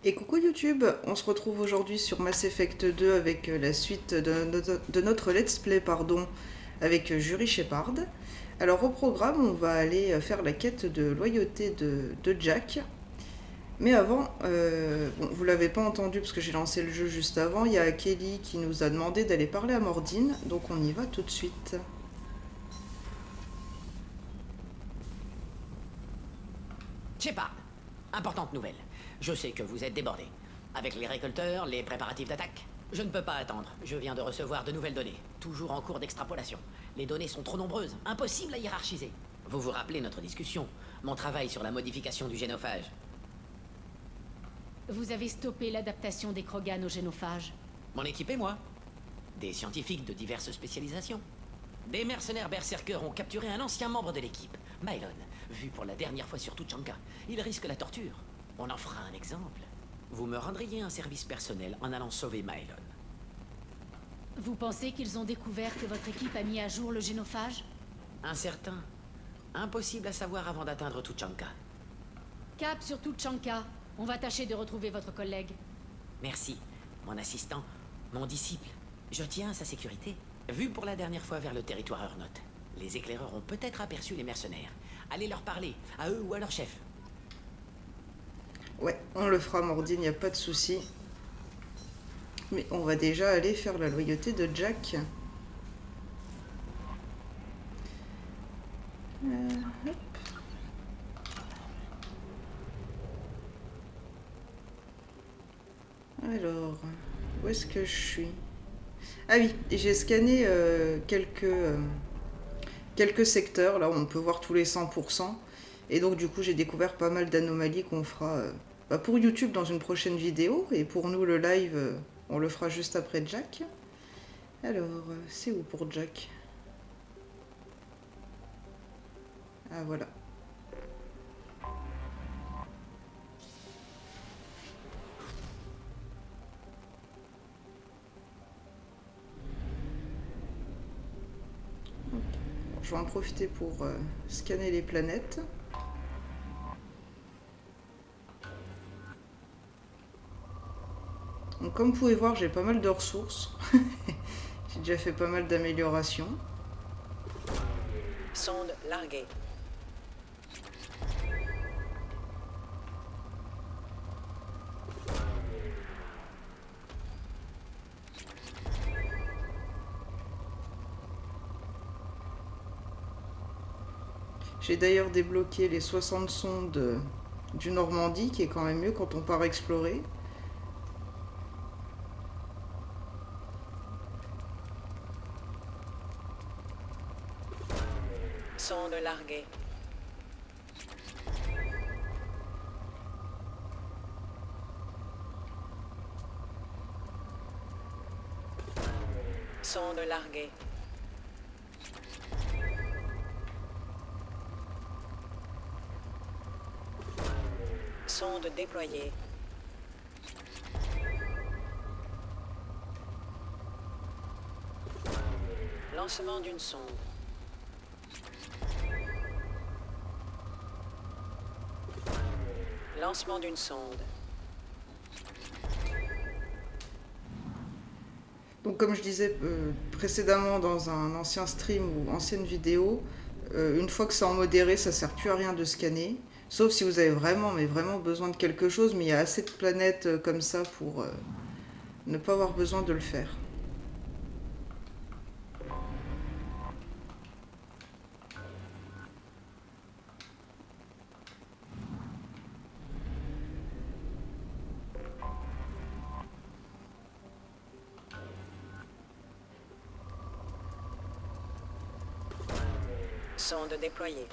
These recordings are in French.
Et coucou YouTube, on se retrouve aujourd'hui sur Mass Effect 2 avec la suite de notre let's play avec Jury Shepard. Alors au programme, on va aller faire la quête de loyauté de Jack. Mais avant, bon, vous l'avez pas entendu parce que j'ai lancé le jeu juste avant, il y a Kelly qui nous a demandé d'aller parler à Mordine, donc on y va tout de suite. Shepard, importante nouvelle. Je sais que vous êtes débordé. Avec les récolteurs, les préparatifs d'attaque. Je ne peux pas attendre. Je viens de recevoir de nouvelles données. Toujours en cours d'extrapolation. Les données sont trop nombreuses. Impossible à hiérarchiser. Vous vous rappelez notre discussion? Mon travail sur la modification du génophage. Vous avez stoppé l'adaptation des Krogan au génophage. Mon équipe et moi. Des scientifiques de diverses spécialisations. Des mercenaires berserkers ont capturé un ancien membre de l'équipe, Mylon, vu pour la dernière fois sur Tuchanka. Il risque la torture. On en fera un exemple. Vous me rendriez un service personnel en allant sauver Mylon. Vous pensez qu'ils ont découvert que votre équipe a mis à jour le génophage? Incertain. Impossible à savoir avant d'atteindre Tuchanka. Cap sur Tuchanka. On va tâcher de retrouver votre collègue. Merci, mon assistant, mon disciple. Je tiens à sa sécurité. Vu pour la dernière fois vers le territoire Urnot, les éclaireurs ont peut-être aperçu les mercenaires. Allez leur parler, à eux ou à leur chef. Ouais, on le fera Mordine, y a pas de souci. Mais on va déjà aller faire la loyauté de Jack. Hop. Alors, où est-ce que je suis? Ah oui, j'ai scanné quelques secteurs, là où on peut voir tous les 100%. Et donc du coup j'ai découvert pas mal d'anomalies qu'on fera pour YouTube dans une prochaine vidéo. Et pour nous le live, on le fera juste après Jack. Alors, c'est où pour Jack? Ah voilà. Je vais en profiter pour scanner les planètes. Donc, comme vous pouvez voir, j'ai pas mal de ressources. J'ai déjà fait pas mal d'améliorations. Sonde larguée. J'ai d'ailleurs débloqué les 60 sondes du Normandie, qui est quand même mieux quand on part explorer. Sonde larguée. Sonde larguée. Sonde déployée. Lancement d'une sonde. Lancement d'une sonde. Donc comme je disais précédemment dans un ancien stream ou ancienne vidéo, une fois que c'est en modéré, ça sert plus à rien de scanner. Sauf si vous avez vraiment, mais vraiment besoin de quelque chose, mais il y a assez de planètes comme ça pour ne pas avoir besoin de le faire. Sonde déployée.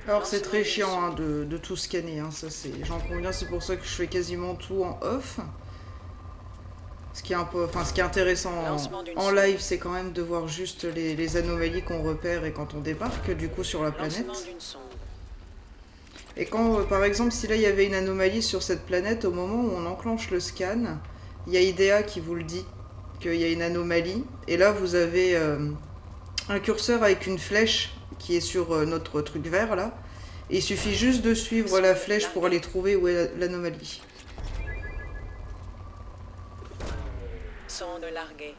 Alors c'est très chiant hein, de tout scanner, hein, ça j'en conviens, c'est pour ça que je fais quasiment tout en off. Ce qui est un peu, enfin, ce qui est intéressant en live, c'est quand même de voir juste les anomalies qu'on repère et quand on débarque du coup sur la planète. Et quand, par exemple, si là il y avait une anomalie sur cette planète, au moment où on enclenche le scan, il y a IDEA qui vous le dit, qu'il y a une anomalie. Et là, vous avez un curseur avec une flèche qui est sur notre truc vert, là. Et il suffit juste de suivre la flèche pour aller trouver où est l'anomalie. Sonde larguée.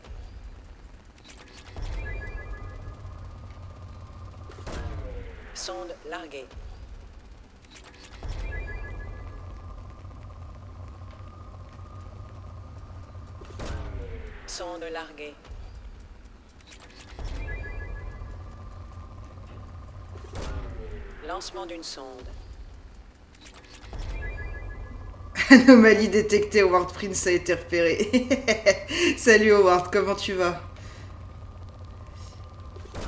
Sonde larguée. Sonde larguée. Lancement d'une sonde. Anomalie détectée, Howard Prince a été repéré. Salut Howard, comment tu vas?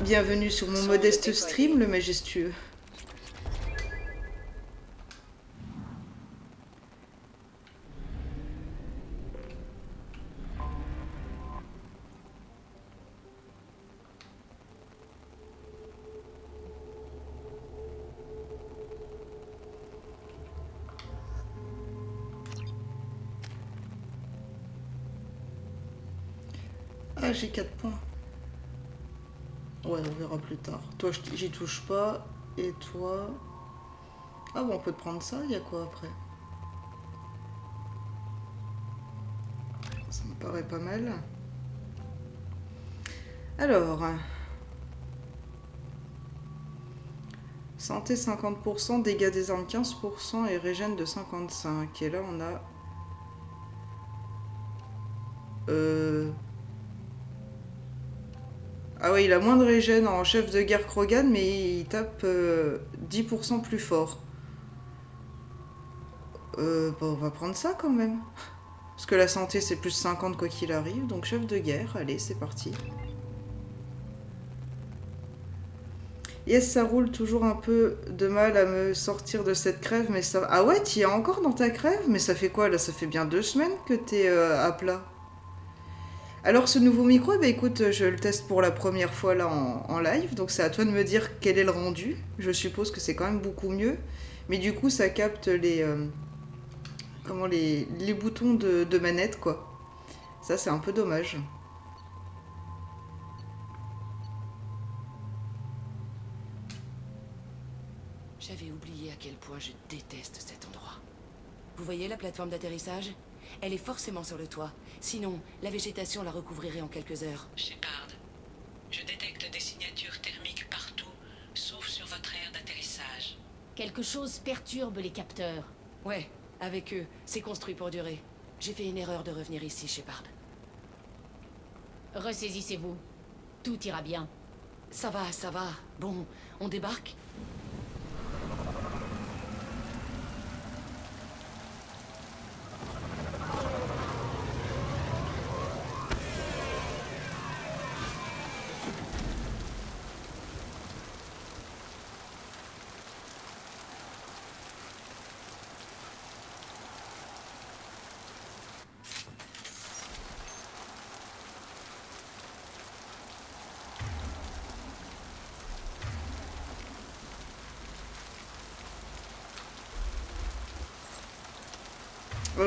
Bienvenue sur mon modeste stream, le majestueux. Ah, j'ai 4 points. Ouais, on verra plus tard. Toi, j'y touche pas. Et toi... Ah bon, on peut te prendre ça, il y a quoi après? Ça me paraît pas mal. Alors... Santé 50%, dégâts des armes 15% et régène de 55%. Et là, on a... Ah ouais, il a moins de régène en chef de guerre Krogan, mais il tape 10% plus fort. Bah on va prendre ça quand même. Parce que la santé c'est plus 50 quoi qu'il arrive, donc chef de guerre, allez c'est parti. Yes, ça roule, toujours un peu de mal à me sortir de cette crève, mais ça... Ah ouais, t'y es encore dans ta crève? Mais ça fait quoi là? Ça fait bien 2 semaines que t'es à plat. Alors ce nouveau micro, eh ben, écoute, je le teste pour la première fois là en live, donc c'est à toi de me dire quel est le rendu. Je suppose que c'est quand même beaucoup mieux, mais du coup ça capte les boutons de manette quoi. Ça c'est un peu dommage. J'avais oublié à quel point je déteste cet endroit. Vous voyez la plateforme d'atterrissage? Elle est forcément sur le toit. Sinon, la végétation la recouvrirait en quelques heures. Shepard, je détecte des signatures thermiques partout, sauf sur votre aire d'atterrissage. Quelque chose perturbe les capteurs. Ouais, avec eux, c'est construit pour durer. J'ai fait une erreur de revenir ici, Shepard. Ressaisissez-vous. Tout ira bien. Ça va, ça va. Bon, on débarque?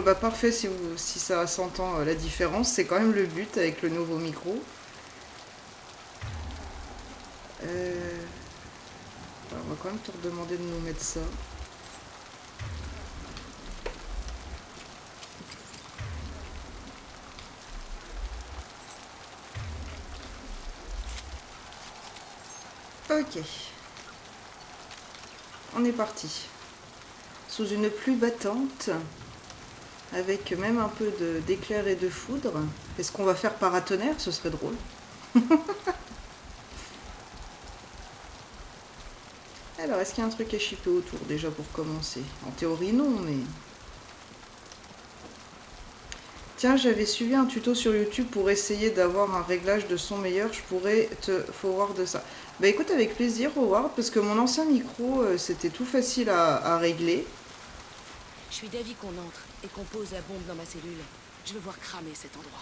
Bah parfait si ça s'entend la différence, c'est quand même le but avec le nouveau micro. On va quand même te redemander de nous mettre ça. Ok. On est parti. Sous une pluie battante, avec même un peu d'éclairs et de foudre. Est-ce qu'on va faire paratonnerre? Ce serait drôle. Alors, est-ce qu'il y a un truc à shipper autour déjà pour commencer? En théorie non, mais... Tiens, j'avais suivi un tuto sur YouTube pour essayer d'avoir un réglage de son meilleur. Je pourrais te forward ça. Bah écoute, avec plaisir, Howard, parce que mon ancien micro, c'était tout facile à régler. Je suis d'avis qu'on entre et qu'on pose la bombe dans ma cellule. Je veux voir cramer cet endroit.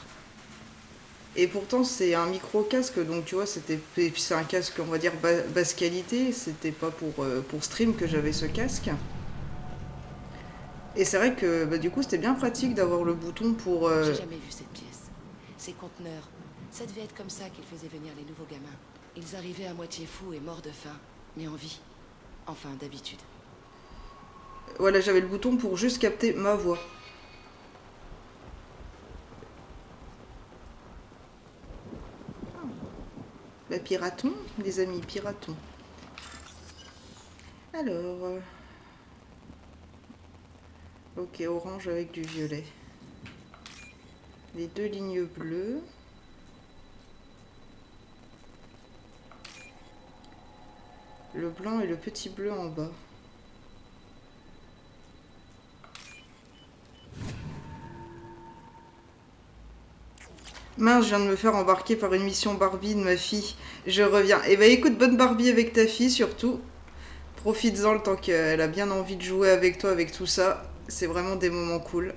Et pourtant, c'est un micro-casque, donc tu vois, et puis c'est un casque, on va dire, basse qualité. C'était pas pour stream que j'avais ce casque. Et c'est vrai que bah, du coup c'était bien pratique d'avoir le bouton pour... J'ai jamais vu cette pièce. Ces conteneurs, ça devait être comme ça qu'ils faisaient venir les nouveaux gamins. Ils arrivaient à moitié fous et morts de faim, mais en vie. Enfin, d'habitude. Voilà, j'avais le bouton pour juste capter ma voix. Bah, piratons, les amis, piratons. Alors... Ok, orange avec du violet. Les deux lignes bleues. Le blanc et le petit bleu en bas. Mince, je viens de me faire embarquer par une mission Barbie de ma fille. Je reviens. Eh ben écoute, bonne Barbie avec ta fille surtout. Profites-en le temps qu'elle a bien envie de jouer avec toi, avec tout ça. C'est vraiment des moments cool.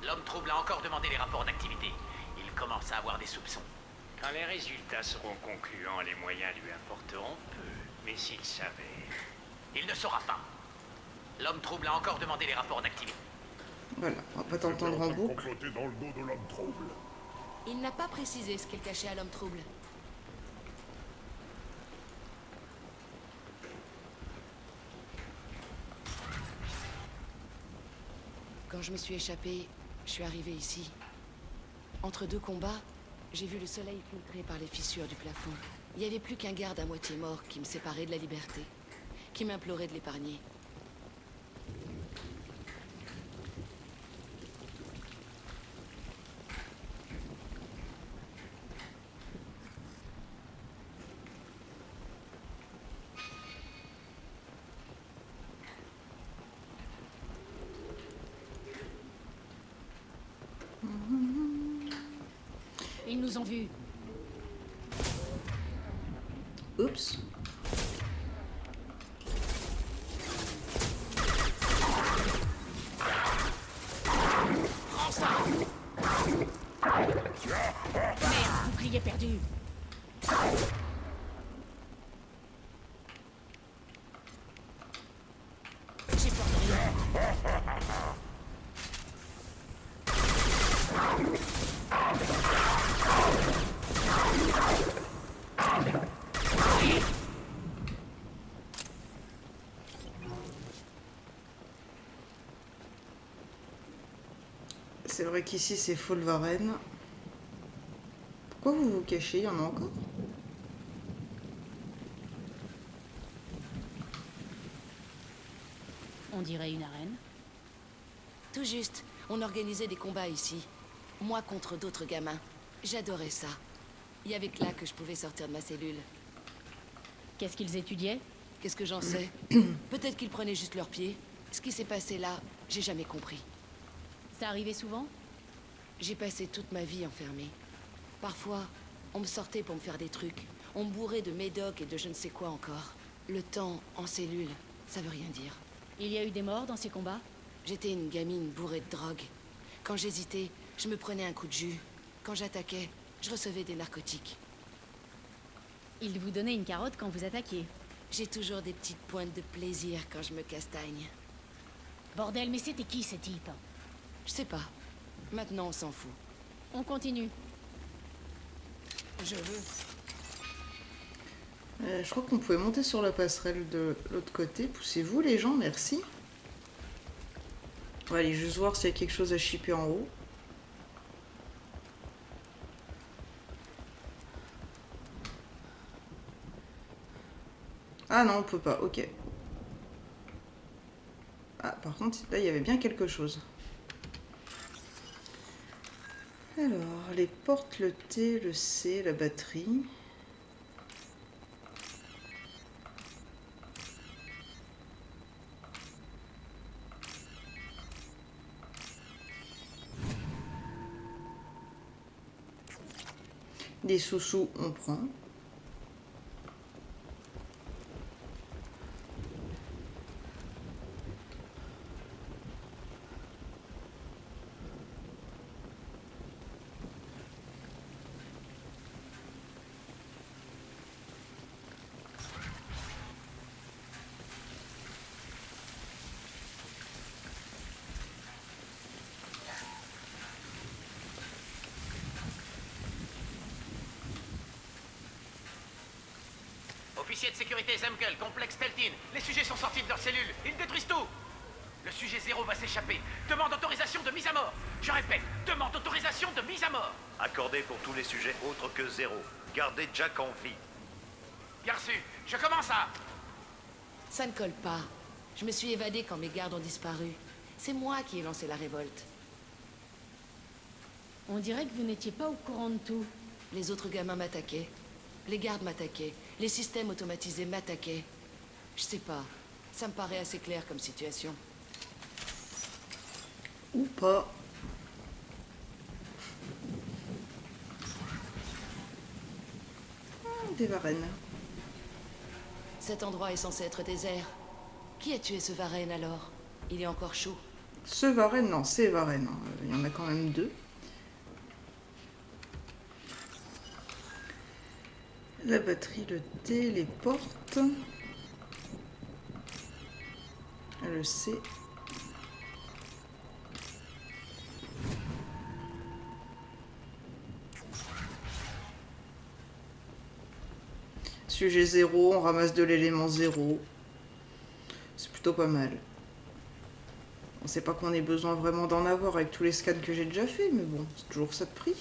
L'homme trouble a encore demandé les rapports d'activité. Il commence à avoir des soupçons. Quand les résultats seront concluants, les moyens lui importeront peu. Mais s'il savait... Il ne saura pas. L'homme trouble a encore demandé les rapports d'activité. Voilà, on va pas t'entendre en boucle. Comploter dans le dos de l'homme trouble. Il n'a pas précisé ce qu'il cachait à l'homme trouble. Quand je me suis échappée, je suis arrivée ici. Entre deux combats, j'ai vu le soleil filtré par les fissures du plafond. Il n'y avait plus qu'un garde à moitié mort qui me séparait de la liberté, qui m'implorait de l'épargner. Ils nous ont vus. Oups. Prends ça. Merde, bouclier perdu. J'ai peur de rien. C'est vrai qu'ici c'est full Varenne. Pourquoi vous vous cachez? Il y en a encore? On dirait une arène. Tout juste, on organisait des combats ici. Moi contre d'autres gamins. J'adorais ça. Il y avait que là que je pouvais sortir de ma cellule. Qu'est-ce qu'ils étudiaient? Qu'est-ce que j'en sais? Peut-être qu'ils prenaient juste leurs pieds. Ce qui s'est passé là, j'ai jamais compris. Ça arrivait souvent? J'ai passé toute ma vie enfermée. Parfois, on me sortait pour me faire des trucs. On me bourrait de médoc et de je ne sais quoi encore. Le temps en cellule, ça veut rien dire. Il y a eu des morts dans ces combats? J'étais une gamine bourrée de drogue. Quand j'hésitais, je me prenais un coup de jus. Quand j'attaquais, je recevais des narcotiques. Ils vous donnaient une carotte quand vous attaquiez. J'ai toujours des petites pointes de plaisir quand je me castagne. Bordel, mais c'était qui ces types? Je sais pas. Maintenant, on s'en fout. On continue. Je veux. Je crois qu'on pouvait monter sur la passerelle de l'autre côté. Poussez-vous les gens, merci. On va aller juste voir s'il y a quelque chose à shipper en haut. Ah non, on peut pas, ok. Ah, par contre, là, il y avait bien quelque chose. Alors, les portes, le T, le C, la batterie. Des sous-sous, on prend. Officier de sécurité Zemkel, complexe Teltin. Les sujets sont sortis de leur cellule. Ils détruisent tout. Le sujet 0 va s'échapper. Demande autorisation de mise à mort. Je répète, demande autorisation de mise à mort. Accordé pour tous les sujets autres que 0. Gardez Jack en vie. Bien reçu. Je commence à... Ça ne colle pas. Je me suis évadée quand mes gardes ont disparu. C'est moi qui ai lancé la révolte. On dirait que vous n'étiez pas au courant de tout. Les autres gamins m'attaquaient. Les gardes m'attaquaient. Les systèmes automatisés m'attaquaient. Je sais pas. Ça me paraît assez clair comme situation. Ou pas. Des varennes. Cet endroit est censé être désert. Qui a tué ce Varenne alors? Il est encore chaud. Ce Varenne, non, c'est Varenne. Il y en a quand même 2. La batterie le téléporte. Le C. Sujet 0, on ramasse de l'élément 0. C'est plutôt pas mal. On sait pas qu'on ait besoin vraiment d'en avoir avec tous les scans que j'ai déjà fait, mais bon, c'est toujours ça de prix.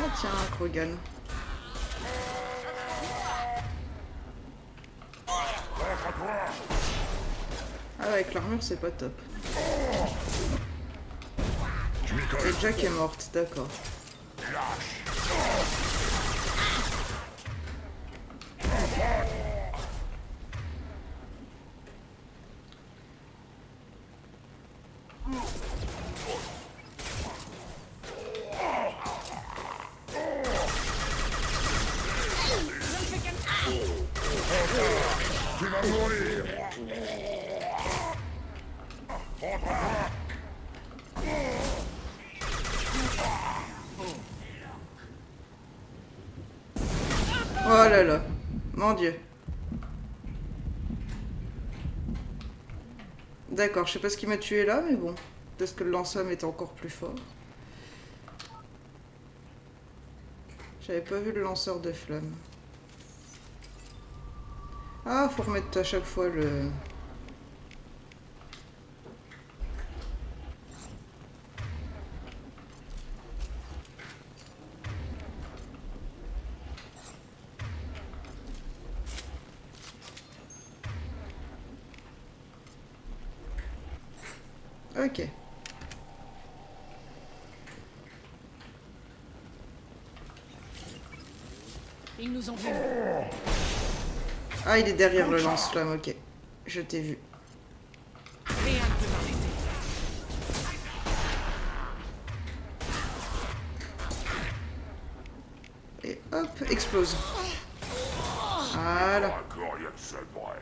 Ah tiens, Krogan. Ah ouais, avec l'armure c'est pas top. Et Jack est morte, d'accord. Tu vas mourir. Oh là là, mon Dieu. D'accord, je sais pas ce qui m'a tué là, mais bon. Peut-être que le lance-flamme est encore plus fort. J'avais pas vu le lanceur de flammes. Ah, faut remettre à chaque fois le... Ok. Ils nous ont vus. Ah, il est derrière le lance-flamme, ok. Je t'ai vu. Rien ne peut m'arrêter. Et hop, explose. Voilà. Encore rien de seul vrai.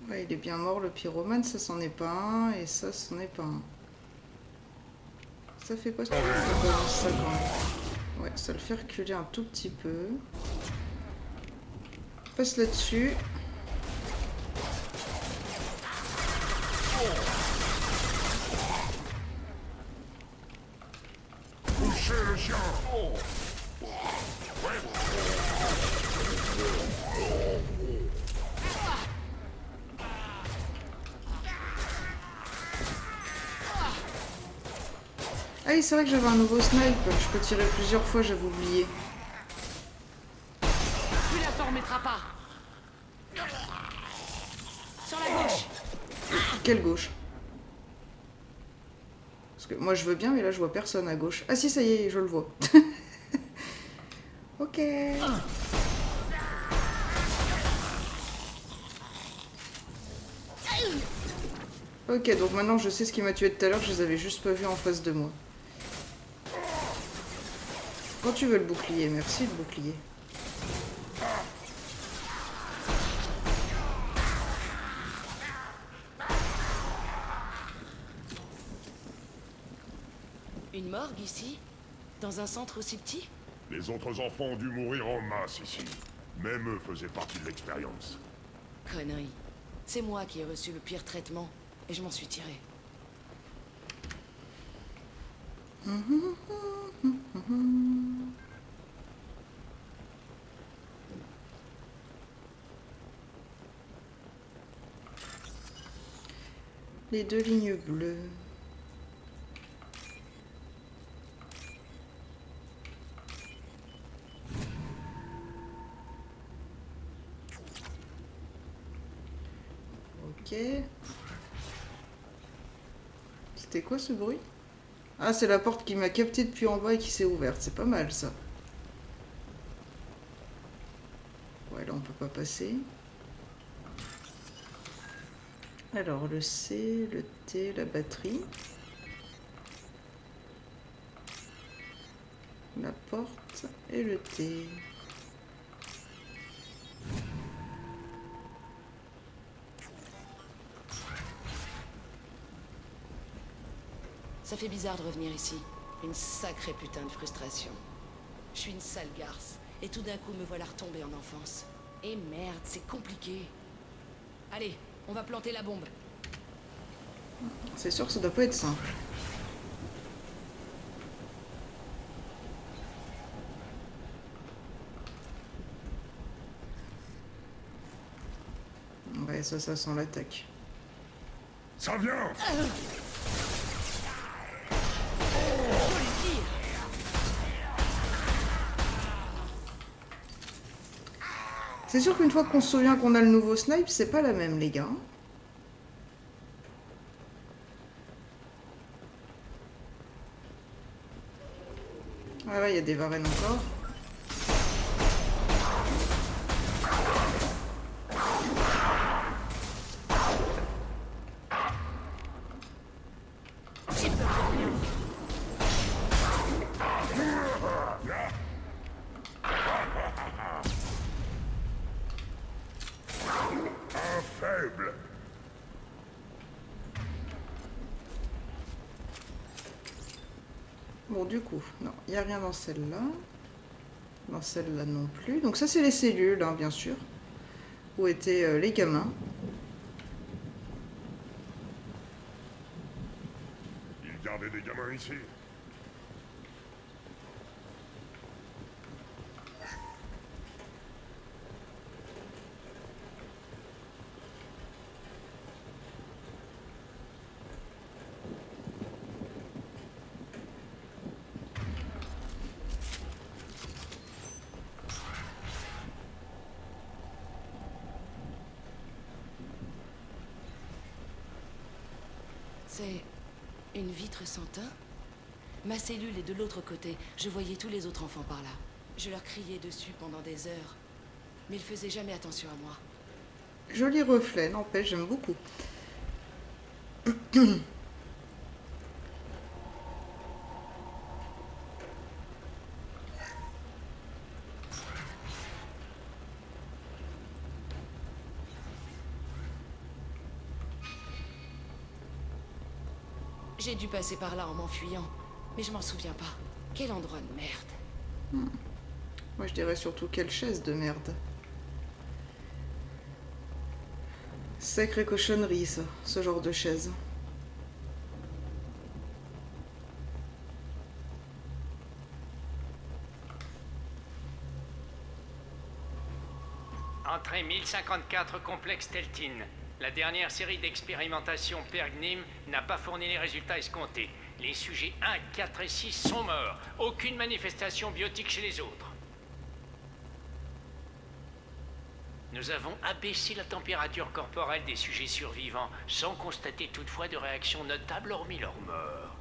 Ouais, il est bien mort, le pyromane, ça c'en est pas un, et ça c'en est pas un. Ça fait quoi ça? Ça balance ça quand même. Ouais, ça le fait reculer un tout petit peu. Passe là-dessus. Touchez le chien. Ah oui, c'est vrai que j'avais un nouveau snipe. Je peux tirer plusieurs fois, j'avais oublié. Tu la t'en remettras pas. Sur la gauche. Quelle gauche? Parce que moi je veux bien, mais là je vois personne à gauche. Ah si, ça y est, je le vois. Ok. Ok, donc maintenant je sais ce qui m'a tué tout à l'heure, je les avais juste pas vus en face de moi. Quand tu veux le bouclier, merci le bouclier. Une morgue ici? Dans un centre aussi petit? Les autres enfants ont dû mourir en masse ici. Même eux faisaient partie de l'expérience. Connerie. C'est moi qui ai reçu le pire traitement, et je m'en suis tiré. Les 2 lignes bleues. Ok. C'était quoi ce bruit? Ah, c'est la porte qui m'a capté depuis en bas et qui s'est ouverte. C'est pas mal ça. Ouais, là on peut pas passer. Alors le C, le T, la batterie. La porte et le T. Ça fait bizarre de revenir ici. Une sacrée putain de frustration. Je suis une sale garce, et tout d'un coup me voilà retombée en enfance. Et merde, c'est compliqué. Allez, on va planter la bombe. C'est sûr que ça doit pas être simple. Ouais, ça sent l'attaque. Ça vient! C'est sûr qu'une fois qu'on se souvient qu'on a le nouveau snipe, c'est pas la même, les gars. Ah ouais, il y a des varens encore. Faible! Bon, du coup, non, il n'y a rien dans celle-là. Dans celle-là non plus. Donc ça, c'est les cellules, hein, bien sûr. Où étaient les gamins. Ils gardaient des gamins ici. C'est une vitre sans teint? Ma cellule est de l'autre côté. Je voyais tous les autres enfants par là. Je leur criais dessus pendant des heures. Mais ils faisaient jamais attention à moi. Joli reflet, n'empêche, j'aime beaucoup. J'ai dû passer par là en m'enfuyant. Mais je m'en souviens pas. Quel endroit de merde. Moi, je dirais surtout quelle chaise de merde. Sacrée cochonnerie, ça, ce genre de chaise. Entrée 1054, complexe Teltine. La dernière série d'expérimentations Pergnim n'a pas fourni les résultats escomptés. Les sujets 1, 4 et 6 sont morts. Aucune manifestation biotique chez les autres. Nous avons abaissé la température corporelle des sujets survivants, sans constater toutefois de réaction notable hormis leur mort.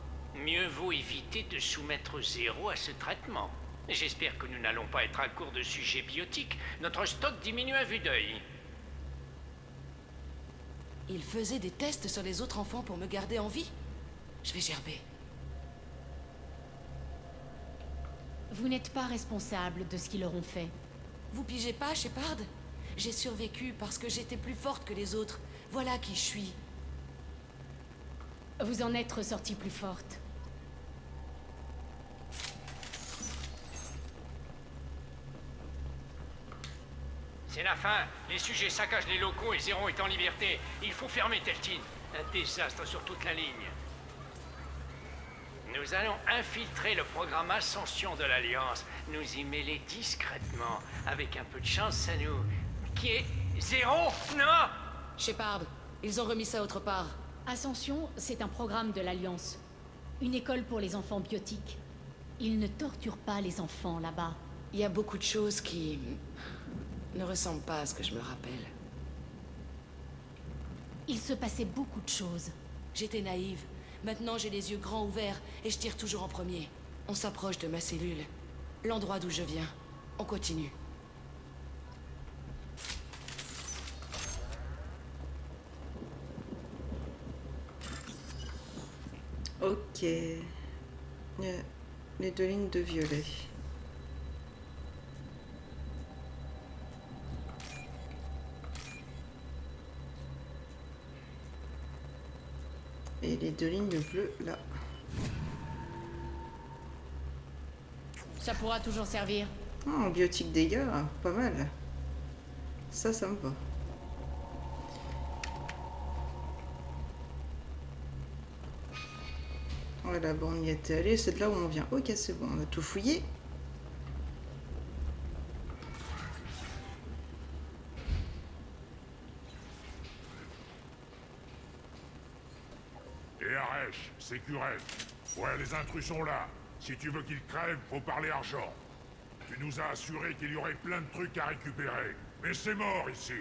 Mieux vaut éviter de soumettre Zéro à ce traitement. J'espère que nous n'allons pas être à court de sujets biotiques. Notre stock diminue à vue d'œil. Ils faisaient des tests sur les autres enfants pour me garder en vie? Je vais gerber. Vous n'êtes pas responsable de ce qu'ils leur ont fait. Vous pigez pas, Shepard? J'ai survécu parce que j'étais plus forte que les autres. Voilà qui je suis. Vous en êtes ressortie plus forte. la fin. Les sujets saccagent les locaux et Zéro est en liberté. Il faut fermer Teltine. Un désastre sur toute la ligne. Nous allons infiltrer le programme Ascension de l'Alliance. Nous y mêler discrètement. Avec un peu de chance, ça nous... Qui est... Zéro? Non! Shepard, ils ont remis ça autre part. Ascension, c'est un programme de l'Alliance. Une école pour les enfants biotiques. Ils ne torturent pas les enfants là-bas. Il y a beaucoup de choses qui... ne ressemblent pas à ce que je me rappelle. Il se passait beaucoup de choses. J'étais naïve. Maintenant, j'ai les yeux grands ouverts et je tire toujours en premier. On s'approche de ma cellule. L'endroit d'où je viens. On continue. Ok. Les 2 lignes de violet. Et les 2 lignes bleues là. Ça pourra toujours servir. Oh, biotique dégâts, pas mal. Ça me va. Voilà, bon, on y était allé, c'est de là où on vient. Ok, c'est bon, on a tout fouillé. Et Aresh, Sécurette. Ouais, les intrus sont là. Si tu veux qu'ils crèvent, faut parler argent. Tu nous as assuré qu'il y aurait plein de trucs à récupérer. Mais c'est mort ici.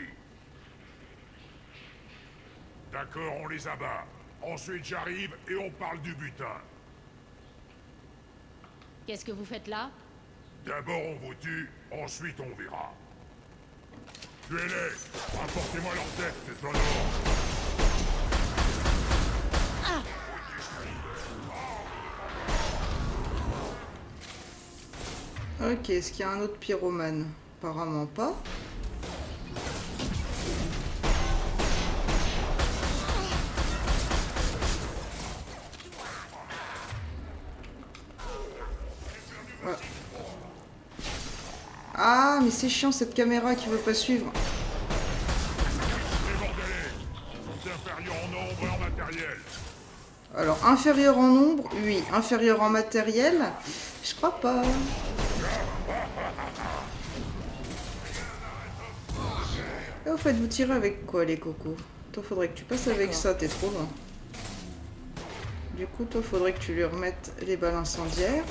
D'accord, on les abat. Ensuite j'arrive et on parle du butin. Qu'est-ce que vous faites là? D'abord on vous tue, ensuite on verra. Tuez-les. Apportez-moi leur tête, c'est un ordre. Ok, est-ce qu'il y a un autre pyromane? Apparemment pas. Ouais. Ah, mais c'est chiant cette caméra qui veut pas suivre. Les bordelais sont inférieurs en nombre et en matériel. Alors, inférieur en nombre, oui. Inférieur en matériel, je crois pas. Et au fait, vous tirez avec quoi, les cocos? Toi, faudrait que tu passes avec ça, t'es trop loin. Du coup, toi, faudrait que tu lui remettes les balles incendiaires.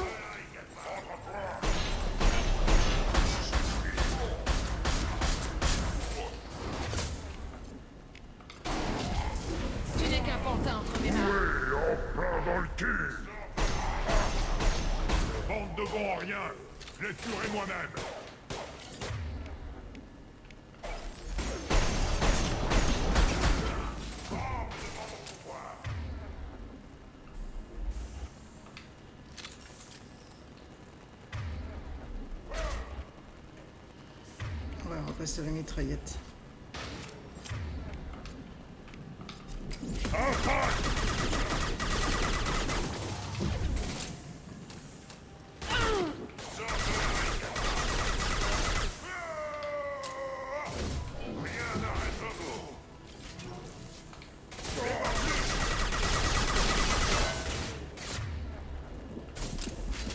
Tu n'es qu'un pantin entre mes mains. Oui, en plein dans le cul. Bande de bons en rien. Je les tuerai moi-même. Ouais, on va passer à la mitraillette.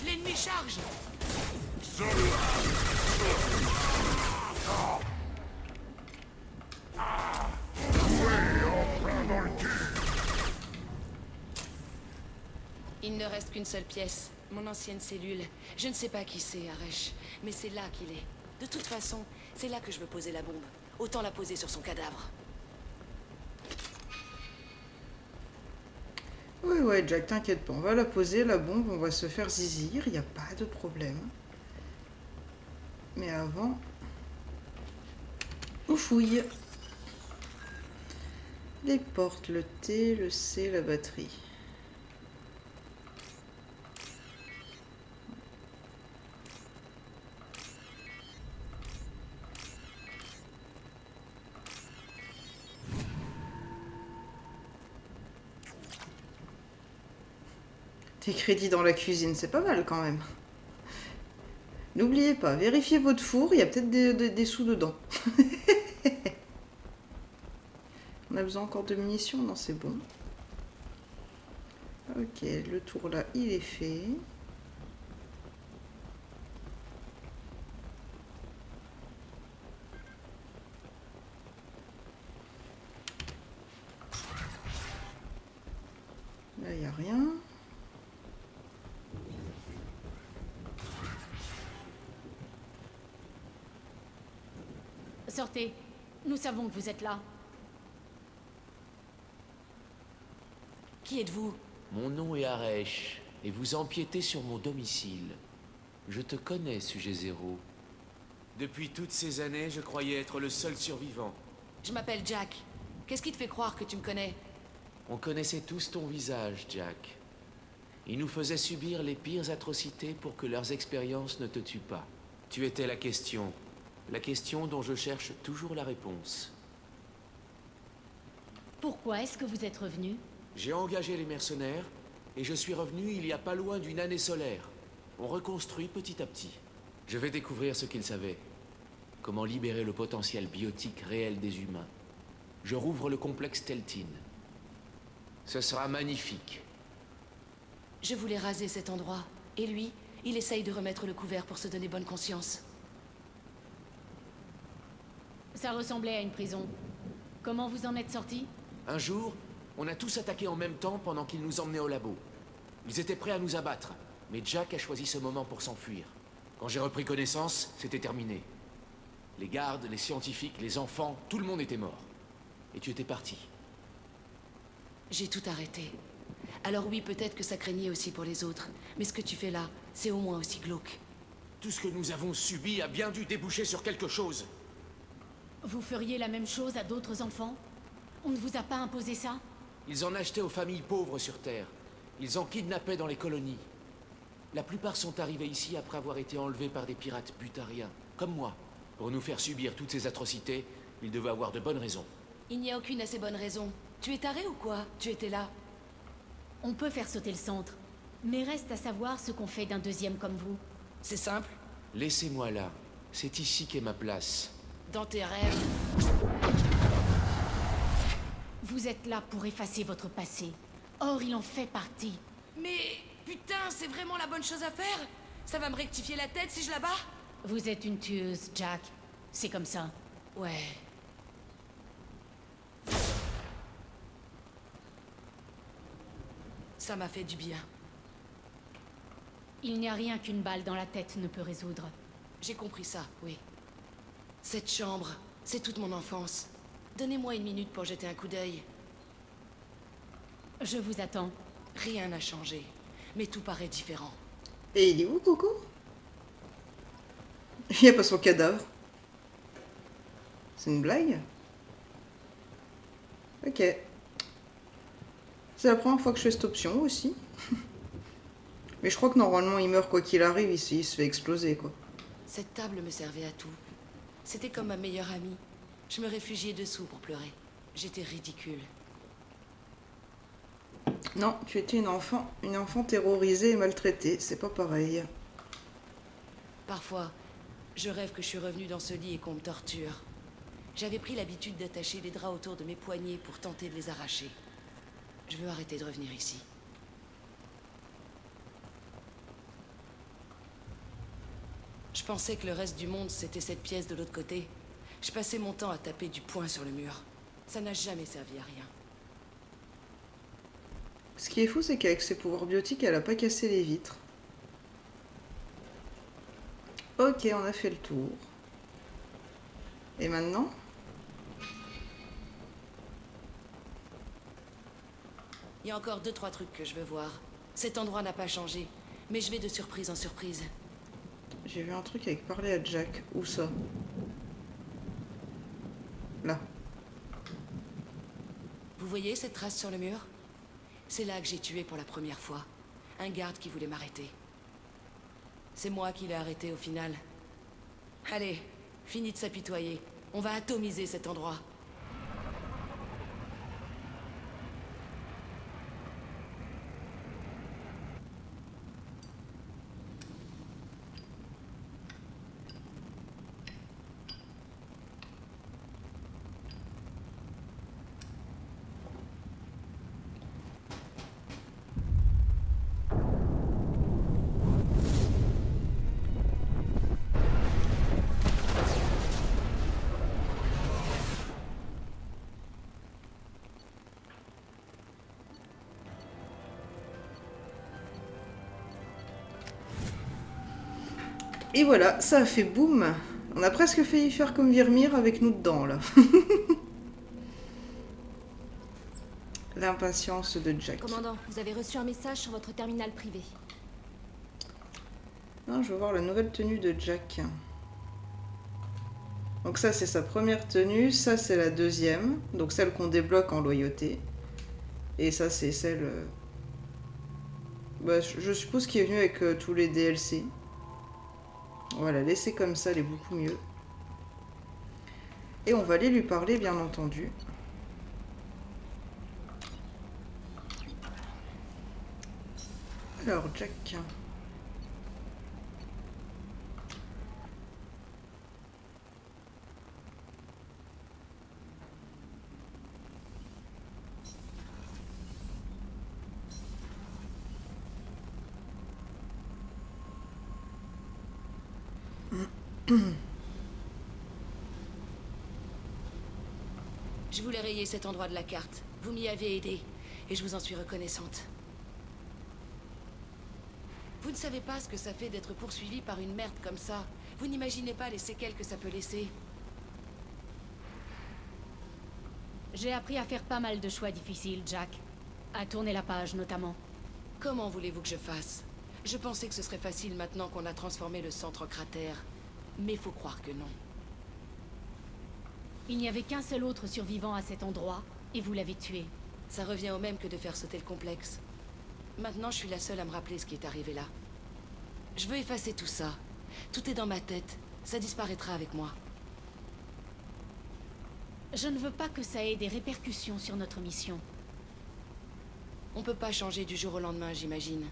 L'ennemi charge. Il ne reste qu'une seule pièce. Mon ancienne cellule. Je ne sais pas qui c'est, Aresh, mais c'est là qu'il est. De toute façon, c'est là que je veux poser la bombe. Autant la poser sur son cadavre. Ouais, Jack, t'inquiète pas. On va la poser, la bombe, on va se faire zizir, il n'y a pas de problème. Mais avant, on fouille. Les portes, le T, le C, la batterie. Tes crédits dans la cuisine, c'est pas mal quand même. N'oubliez pas, vérifiez votre four, il y a peut-être des sous dedans. On a besoin encore de munitions? Non, c'est bon. Ok, le tour là, il est fait. Là, il n'y a rien. Sortez. Nous savons que vous êtes là. Qui êtes-vous? Mon nom est Aresh, et vous empiétez sur mon domicile. Je te connais, sujet zéro. Depuis toutes ces années, je croyais être le seul survivant. Je m'appelle Jack. Qu'est-ce qui te fait croire que tu me connais? On connaissait tous ton visage, Jack. Ils nous faisaient subir les pires atrocités pour que leurs expériences ne te tuent pas. Tu étais la question dont je cherche toujours la réponse. Pourquoi est-ce que vous êtes revenu? J'ai engagé les mercenaires, et je suis revenu il y a pas loin d'une année solaire. On reconstruit petit à petit. Je vais découvrir ce qu'ils savaient. Comment libérer le potentiel biotique réel des humains. Je rouvre le complexe Teltin. Ce sera magnifique. Je voulais raser cet endroit. Et lui, il essaye de remettre le couvert pour se donner bonne conscience. Ça ressemblait à une prison. Comment vous en êtes sortis? Un jour, on a tous attaqué en même temps pendant qu'ils nous emmenaient au labo. Ils étaient prêts à nous abattre, mais Jack a choisi ce moment pour s'enfuir. Quand j'ai repris connaissance, c'était terminé. Les gardes, les scientifiques, les enfants, tout le monde était mort. Et tu étais parti. J'ai tout arrêté. Alors oui, peut-être que ça craignait aussi pour les autres. Mais ce que tu fais là, c'est au moins aussi glauque. Tout ce que nous avons subi a bien dû déboucher sur quelque chose. Vous feriez la même chose à d'autres enfants? On ne vous a pas imposé ça? Ils en achetaient aux familles pauvres sur Terre. Ils en kidnappaient dans les colonies. La plupart sont arrivés ici après avoir été enlevés par des pirates butariens, comme moi. Pour nous faire subir toutes ces atrocités, ils devaient avoir de bonnes raisons. Il n'y a aucune assez bonne raison. Tu es taré ou quoi? Tu étais là. On peut faire sauter le centre. Mais reste à savoir ce qu'on fait d'un deuxième comme vous. C'est simple. Laissez-moi là. C'est ici qu'est ma place. Dans tes rêves. Vous êtes là pour effacer votre passé. Or, il en fait partie. Mais putain, c'est vraiment la bonne chose à faire? Ça va me rectifier la tête si je la bats? Vous êtes une tueuse, Jack. C'est comme ça. Ouais. Ça m'a fait du bien. Il n'y a rien qu'une balle dans la tête ne peut résoudre. J'ai compris ça, oui. Cette chambre, c'est toute mon enfance. Donnez-moi une minute pour jeter un coup d'œil. Je vous attends. Rien n'a changé, mais tout paraît différent. Et il est où, Coco? Il n'y a pas son cadavre. C'est une blague? Ok. C'est la première fois que je fais cette option aussi. Mais je crois que normalement il meurt quoi qu'il arrive, il se fait exploser quoi. Cette table me servait à tout. C'était comme ma meilleure amie. Je me réfugiais dessous pour pleurer. J'étais ridicule. Non, tu étais une enfant terrorisée et maltraitée, c'est pas pareil. Parfois, je rêve que je suis revenue dans ce lit et qu'on me torture. J'avais pris l'habitude d'attacher les draps autour de mes poignets pour tenter de les arracher. Je veux arrêter de revenir ici. Je pensais que le reste du monde, c'était cette pièce de l'autre côté. Je passais mon temps à taper du poing sur le mur. Ça n'a jamais servi à rien. Ce qui est fou, c'est qu'avec ses pouvoirs biotiques, elle a pas cassé les vitres. Ok, on a fait le tour. Et maintenant? Il y a encore 2-3 trucs que je veux voir. Cet endroit n'a pas changé, mais je vais de surprise en surprise. J'ai vu un truc avec parler à Jack. Où ça? Là. Vous voyez cette trace sur le mur? C'est là que j'ai tué pour la première fois. Un garde qui voulait m'arrêter. C'est moi qui l'ai arrêté au final. Allez, fini de s'apitoyer. On va atomiser cet endroit. Et voilà, ça a fait boum. On a presque failli faire comme Virmir avec nous dedans, là. L'impatience de Jack. Commandant, vous avez reçu un message sur votre terminal privé. Non, je veux voir la nouvelle tenue de Jack. Donc ça, c'est sa première tenue. Ça, c'est la deuxième. Donc celle qu'on débloque en loyauté. Et ça, c'est celle... Bah, je suppose qu'il est venu avec tous les DLC. On va la laisser comme ça, elle est beaucoup mieux. Et on va aller lui parler, bien entendu. Alors, Jack. Je voulais rayer cet endroit de la carte. Vous m'y avez aidé, et je vous en suis reconnaissante. Vous ne savez pas ce que ça fait d'être poursuivi par une merde comme ça. Vous n'imaginez pas les séquelles que ça peut laisser. J'ai appris à faire pas mal de choix difficiles, Jack. À tourner la page, notamment. Comment voulez-vous que je fasse? Je pensais que ce serait facile maintenant qu'on a transformé le centre en cratère. Mais faut croire que non. Il n'y avait qu'un seul autre survivant à cet endroit, et vous l'avez tué. Ça revient au même que de faire sauter le complexe. Maintenant, je suis la seule à me rappeler ce qui est arrivé là. Je veux effacer tout ça. Tout est dans ma tête. Ça disparaîtra avec moi. Je ne veux pas que ça ait des répercussions sur notre mission. On peut pas changer du jour au lendemain, j'imagine.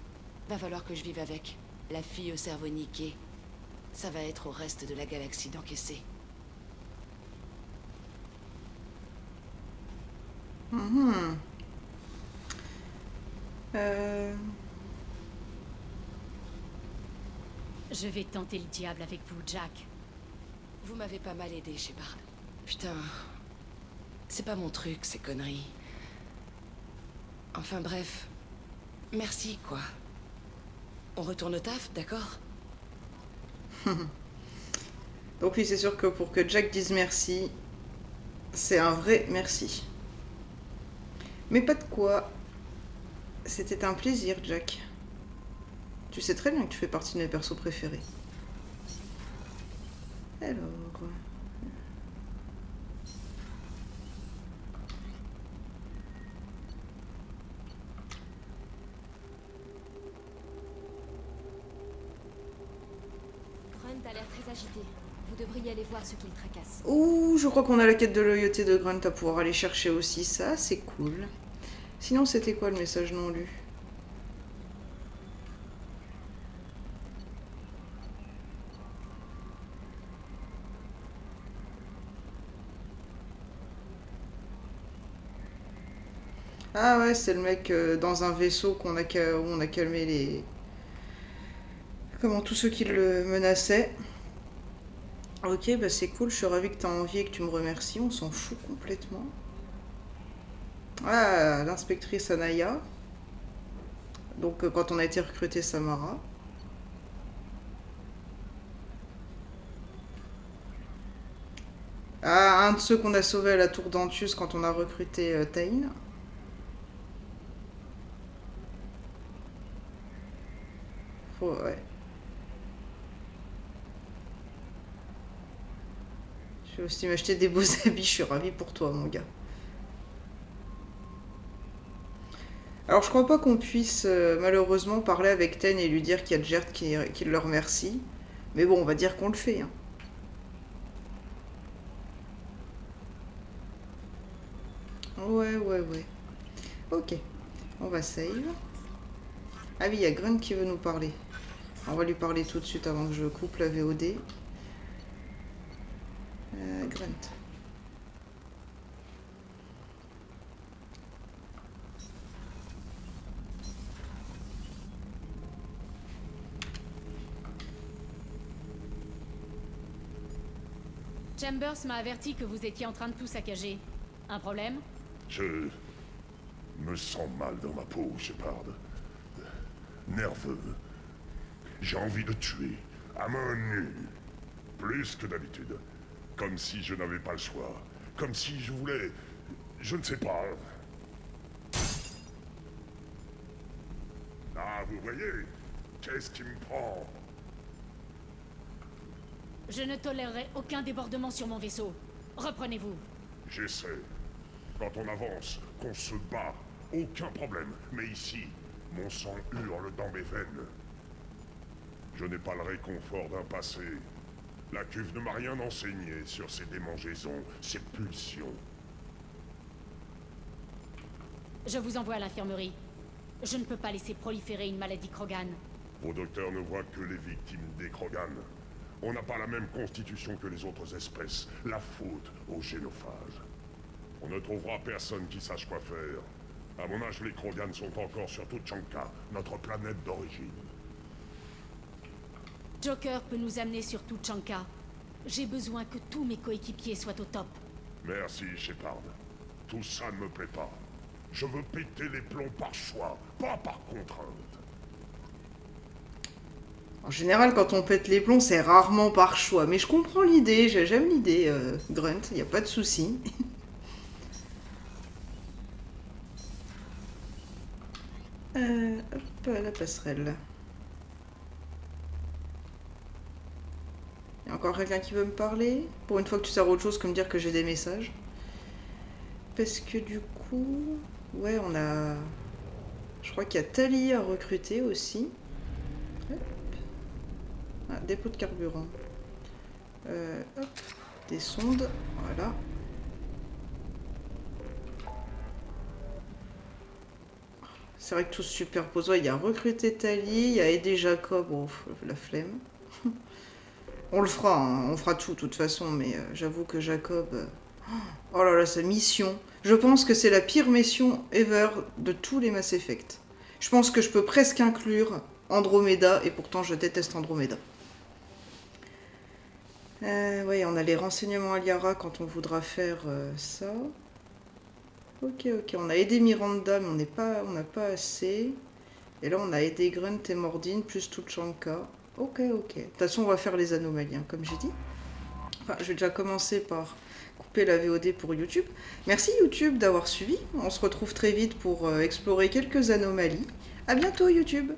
Va falloir que je vive avec. La fille au cerveau niqué. Ça va être au reste de la galaxie d'encaisser. Je vais tenter le diable avec vous, Jack. Vous m'avez pas mal aidé, Shepard. Putain... C'est pas mon truc, ces conneries. Enfin bref... Merci, quoi. On retourne au taf, d'accord? Donc oui, c'est sûr que pour que Jack dise merci, c'est un vrai merci. Mais pas de quoi. C'était un plaisir, Jack. Tu sais très bien que tu fais partie de mes persos préférés. Alors... Grunt a l'air très agité. Vous devriez aller voir ce qui le tracasse. Ouh, je crois qu'on a la quête de loyauté de Grunt à pouvoir aller chercher aussi. Ça, c'est cool. Sinon, c'était quoi le message non lu? Ah ouais, c'est le mec dans un vaisseau où on a calmé les... Comment, tous ceux qui le menaçaient. Ok, bah c'est cool, je suis ravie que tu as envie et que tu me remercies, on s'en fout complètement. Ah, l'inspectrice Anaya. Donc quand on a été recruté Samara. Ah, un de ceux qu'on a sauvés à la tour d'Antius quand on a recruté Tain. Ouais. Je vais aussi m'acheter des beaux habits, je suis ravie pour toi, mon gars. Alors, je crois pas qu'on puisse malheureusement parler avec Ten et lui dire qu'il y a Jert qui le remercie. Mais bon, on va dire qu'on le fait. Hein. Ouais. Ok, on va save. Ah oui, il y a Grunt qui veut nous parler. On va lui parler tout de suite avant que je coupe la VOD. Grunt. Chambers m'a averti que vous étiez en train de tout saccager. Un problème? Je me sens mal dans ma peau, Shepard. Nerveux. J'ai envie de tuer. À main nue. Plus que d'habitude. Comme si je n'avais pas le choix. Comme si je voulais... Je ne sais pas. Ah, vous voyez? Qu'est-ce qui me prend? Je ne tolérerai aucun débordement sur mon vaisseau. Reprenez-vous. J'essaie. Quand on avance, qu'on se bat, aucun problème. Mais ici, mon sang hurle dans mes veines. Je n'ai pas le réconfort d'un passé. La cuve ne m'a rien enseigné sur ses démangeaisons, ses pulsions. Je vous envoie à l'infirmerie. Je ne peux pas laisser proliférer une maladie Krogan. Vos docteurs ne voient que les victimes des Krogan. On n'a pas la même constitution que les autres espèces. La faute aux génophages. On ne trouvera personne qui sache quoi faire. À mon âge, les Krogan sont encore sur Tuchanka, notre planète d'origine. Joker peut nous amener sur Tuchanka. J'ai besoin que tous mes coéquipiers soient au top. Merci, Shepard. Tout ça ne me plaît pas. Je veux péter les plombs par choix, pas par contrainte. En général, quand on pète les plombs, c'est rarement par choix. Mais je comprends l'idée, j'aime l'idée, Grunt, il n'y a pas de souci. Hop, la passerelle. Il y a encore quelqu'un qui veut me parler? Pour une fois que tu sers à autre chose que me dire que j'ai des messages. Parce que du coup... Ouais, on a... Je crois qu'il y a Tali à recruter aussi. Hop. Ah, dépôt de carburant. Hop. Des sondes. Voilà. C'est vrai que tout se superpose. Ouais, il y a recruté Tali, il y a aidé Jacob. Oh, la flemme. On le fera, hein. On fera tout de toute façon, mais j'avoue que Jacob... Oh là là, sa mission. Je pense que c'est la pire mission ever de tous les Mass Effect. Je pense que je peux presque inclure Andromeda, et pourtant je déteste Andromeda. Ouais, on a les renseignements à Liara quand on voudra faire ça. Ok, on a aidé Miranda, mais on n'a pas assez. Et là, on a aidé Grunt et Mordine, plus Tuchanka. Ok. De toute façon, on va faire les anomalies, hein, comme j'ai dit. Enfin, je vais déjà commencer par couper la VOD pour YouTube. Merci YouTube d'avoir suivi. On se retrouve très vite pour explorer quelques anomalies. À bientôt YouTube.